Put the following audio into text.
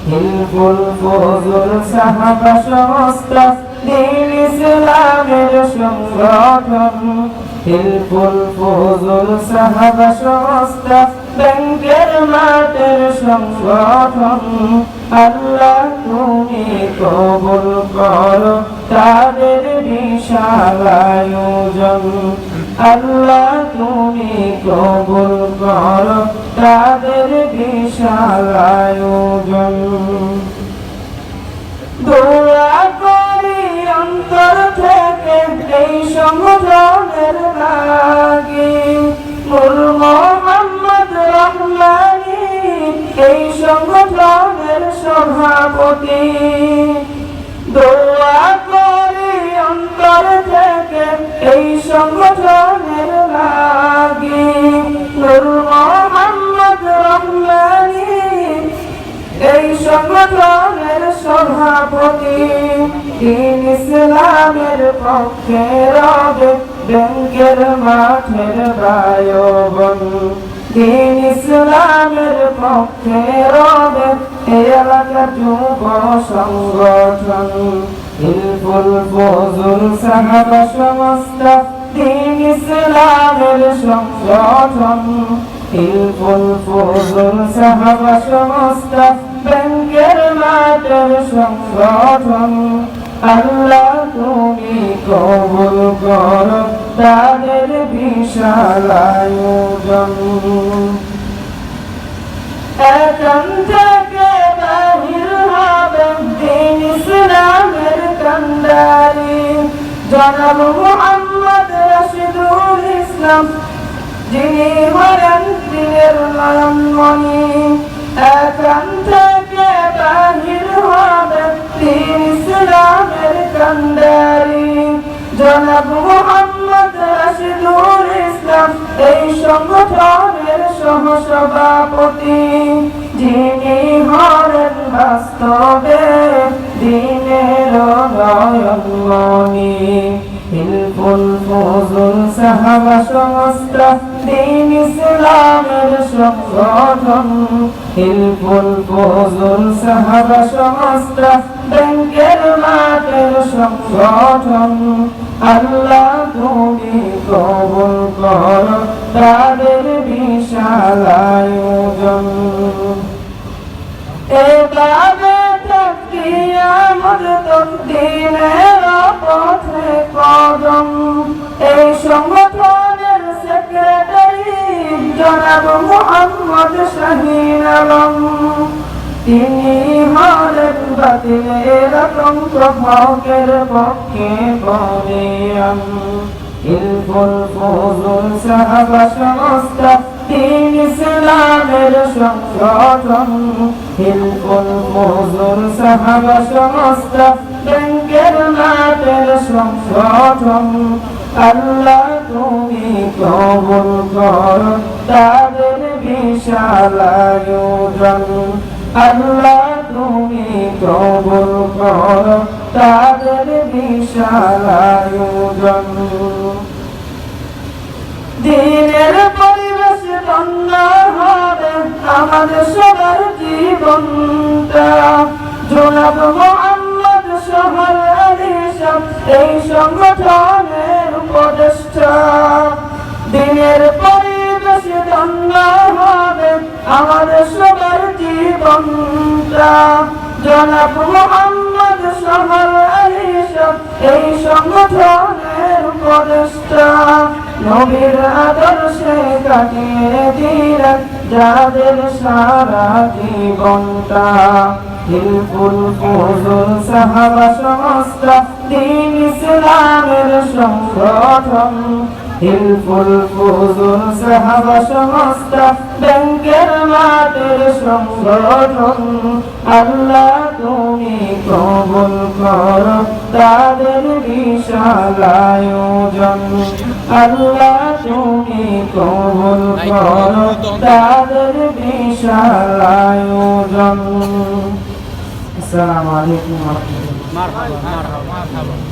হিলফুল ফজল সাহাবা সংস্থা দ্বীন ইসলামের সংগঠন। হিলফুল ফজল সাহাবা সংস্থা ব্যাংকের মাঠের সংগঠন। আল্লাহ তুমি কবুল করো তাদের বিশাল আয়োজন। আল্লাহ তুমি কবুল করো তাদের বিশাল আয়োজন। দোয়া করি অন্তর থেকে এই সংগঠনের লাগি, নূর মোহাম্মদ রহমানী এই সংগঠনের সভাপতি। দোয়া করি অন্তর থেকে এই সংগঠনের লাগি, নূর মোহাম্মদ রহমানী এই সংগঠনের সভাপতি। দ্বীন ইসলামের পক্ষে রবে ব্যাংকের মাঠের বায়বন। দ্বীন ইসলামের পক্ষে রবে এলাকার যুব সংগঠন। হিলফুল ফজল সাহাবা সংস্থা দ্বীন ইসলামের সংগঠন। হিলফুল ফজল সাহাবা সংস্থা ব্যাংকের মাঠের সংগঠন। আল্লাহ তুমি কবুল করো তাদের বিশাল আয়োজন। এখান থেকে বাহির হবে দ্বীন ইসলামের কান্ডারি জনাব মুহাম্মদ রাশিদুল ইসলাম, যিনি হলেন দ্বীনের নয়নমণি। এখান থেকে বাহির হবে দ্বীন ইসলামের কান্ডারি জনাব মুহাম্মদ রাশিদুল ইসলাম, এই সংগঠনের সহসভাপতি, যিনি হলেন বাস্তবে দ্বীনের নয়নমণি। হিলফুল ফজল সাহাবা সংস্থা দ্বীন ইসলামের সংগঠন। হিলফুল ফজল সাহাবা সংস্থা ব্যাংকের মাঠের সংগঠন। আল্লাহ তুমি কবুল করো তাদের বিশাল আয়োজন। এভাবে কিয়ামত দ্বীনের পথে কদম। এই সংগঠনের সেক্রেটারি জনাব মুহাম্মদ শাহীন আলম, তিনি হলেন বাতিলের আতঙ্ক হকের পক্ষে বলিয়ান। হিলফুল ফজল সাহাবা সংস্থা দ্বীন ইসলামের সংগঠন। হিলফুল ফজল সাহাবা সংস্থা ব্যাংকের মাঠের সংগঠন। আল্লাহ তুমি কবুল করো তাদের বিশাল আয়োজন। আল্লাহ তুমি কবুল করো তাদের বিশাল আয়োজন। দ্বীনের পরিবেশ ধন্য হবে আমাদের সবার জীবনটা। জনাব মুহাম্মদ সোহেল আলী শাহ এই সংগঠনের উপদেষ্টা। দ্বীনের পরিবেশ ধন্য হবে আমাদের সবার জীবনটা। জনাব মুহাম্মদ সোহেল আলী শাহ এই সংগঠনের উপদেষ্টা। নবীর আদর্শে কাটিয়ে দিলেন যাদের সারা জীবনটা। হিলফুল ফজল সাহাবা সংস্থা দ্বীন ইসলামের সংগঠন। হিলফুল ফজল সাহাবা সংস্থা ব্যাংকের মাঠের সংগঠন। আল্লাহ তুমি কবুল করো তাদের বিশাল আয়োজন। আল্লাহ তুমি কবুল করো তাদের বিশাল আয়োজন। আসসালামু আলাইকুম ওয়া রাহমাতুল্লাহ।